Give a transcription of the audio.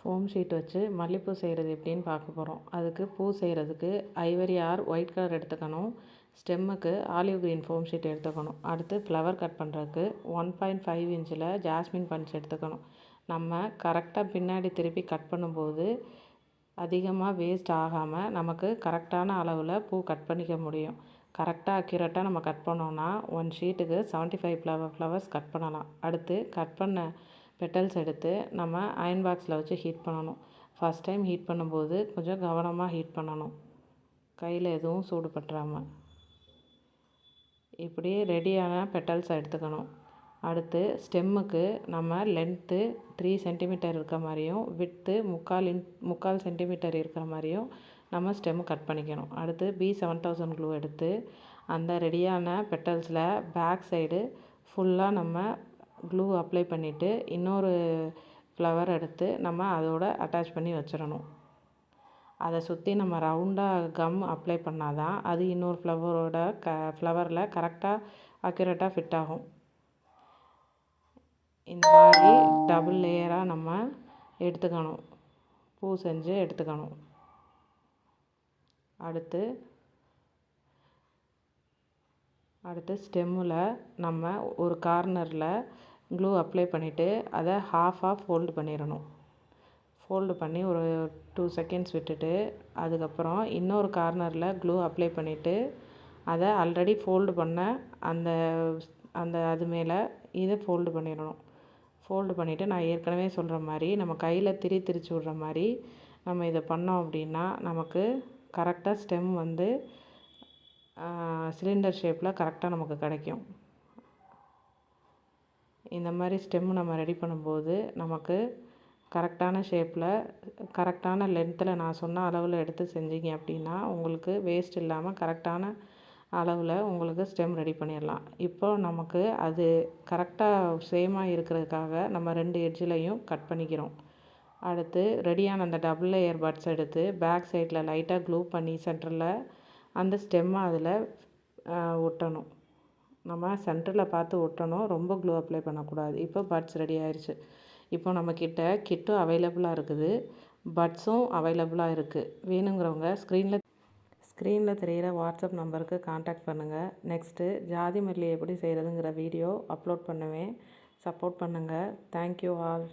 Foam sheet வச்சு மல்லிகைப்பூ செய்கிறது எப்படின்னு பார்க்க போகிறோம். அதுக்கு பூ செய்கிறதுக்கு ஐவரி ஆர் ஒயிட் கலர் எடுத்துக்கணும். ஸ்டெம்முக்கு ஆலிவ் க்ரீன் ஃபோம் ஷீட் எடுத்துக்கணும். அடுத்து ஃப்ளவர் கட் பண்ணுறதுக்கு 1.5 இன்ச்சில் ஜாஸ்மின் பஞ்ச் எடுத்துக்கணும். நம்ம கரெக்டாக பின்னாடி திருப்பி கட் பண்ணும்போது அதிகமாக வேஸ்ட் ஆகாமல் நமக்கு கரெக்டான அளவில் பூ கட் பண்ணிக்க முடியும். கரெக்டாக அக்யூரேட்டாக நம்ம கட் பண்ணோன்னா 1 ஷீட்டுக்கு 75 ஃப்ளவர்ஸ் கட் பண்ணலாம். அடுத்து கட் பண்ண பெட்டல்ஸ் எடுத்து நம்ம அயர்ன் பாக்ஸில் வச்சு ஹீட் பண்ணணும். ஃபஸ்ட் டைம் ஹீட் பண்ணும்போது கொஞ்சம் கவனமாக ஹீட் பண்ணணும், கையில் எதுவும் சூடு பற்றாமல். இப்படி ரெடியான பெட்டல்ஸை எடுத்துக்கணும். அடுத்து ஸ்டெம்முக்கு நம்ம லென்த்து 3 சென்டிமீட்டர் இருக்க மாதிரியும் விட்த்து 3/4 சென்டிமீட்டர் இருக்கிற மாதிரியும் நம்ம ஸ்டெம்மு கட் பண்ணிக்கணும். அடுத்து B7000 க்ளூ எடுத்து அந்த ரெடியான பெட்டல்ஸில் பேக் சைடு ஃபுல்லாக நம்ம க்ளூ அப்ளை பண்ணிவிட்டு இன்னொரு ஃப்ளவர் எடுத்து நம்ம அதோட அட்டாச் பண்ணி வச்சிடணும். அதை சுற்றி நம்ம ரவுண்டாக கம் அப்ளை பண்ணால் தான் அது இன்னொரு ஃப்ளவரில் கரெக்டாக அக்யூரேட்டாக ஃபிட் ஆகும். இந்த மாதிரி டபுள் லேயராக நம்ம எடுத்துக்கணும், பூ செஞ்சு எடுத்துக்கணும். அடுத்து ஸ்டெம்மில் நம்ம ஒரு கார்னரில் க்ளூ அப்ளை பண்ணிவிட்டு அதை ஹாஃபாக ஃபோல்டு பண்ணிடணும். ஃபோல்டு பண்ணி ஒரு 2 செகண்ட்ஸ் விட்டுட்டு அதுக்கப்புறம் இன்னொரு கார்னரில் க்ளூ அப்ளை பண்ணிவிட்டு அதை ஆல்ரெடி ஃபோல்டு பண்ண அது மேலே இதை ஃபோல்டு பண்ணிடணும். ஃபோல்டு பண்ணிவிட்டு நான் ஏற்கனவே சொல்கிற மாதிரி நம்ம கையில் திரிச்சு விட்ற மாதிரி நம்ம இதை பண்ணோம் அப்படின்னா நமக்கு கரெக்டாக ஸ்டெம் வந்து சிலிண்டர் ஷேப்பில் கரெக்டாக நமக்கு கிடைக்கும். இந்த மாதிரி ஸ்டெம்மு நம்ம ரெடி பண்ணும்போது நமக்கு கரெக்டான ஷேப்பில் கரெக்டான லென்த்தில் நான் சொன்ன அளவில் எடுத்து செஞ்சீங்க அப்படின்னா உங்களுக்கு வேஸ்ட் இல்லாமல் கரெக்டான அளவில் உங்களுக்கு ஸ்டெம் ரெடி பண்ணிடலாம். இப்போ நமக்கு அது கரெக்டாக சேமாக இருக்கிறதுக்காக நம்ம 2 எட்ஜ்லையும் கட் பண்ணிக்கிறோம். அடுத்து ரெடியான அந்த டபுள் லேயர் பட்ஸ் எடுத்து பேக் சைடில் லைட்டாக க்ளூ பண்ணி சென்டரில் அந்த ஸ்டெம்மை அதில் ஒட்டணும். நம்ம சென்டரில் பார்த்து ஒட்டணும், ரொம்ப க்ளூ அப்ளை பண்ணக்கூடாது. இப்போ பட்ஸ் ரெடி ஆயிடுச்சு. இப்போ நம்மக்கிட்ட கிட்டும் அவைலபிளாக இருக்குது, பட்ஸும் அவைலபிளாக இருக்குது. வேணுங்கிறவங்க ஸ்க்ரீனில் தெரிகிற வாட்ஸ்அப் நம்பருக்கு காண்டாக்ட் பண்ணுங்கள். நெக்ஸ்ட்டு ஜாதி மல்லி எப்படி செய்கிறதுங்கிற வீடியோ அப்லோட் பண்ணுவேன். சப்போர்ட் பண்ணுங்கள். Thank you all.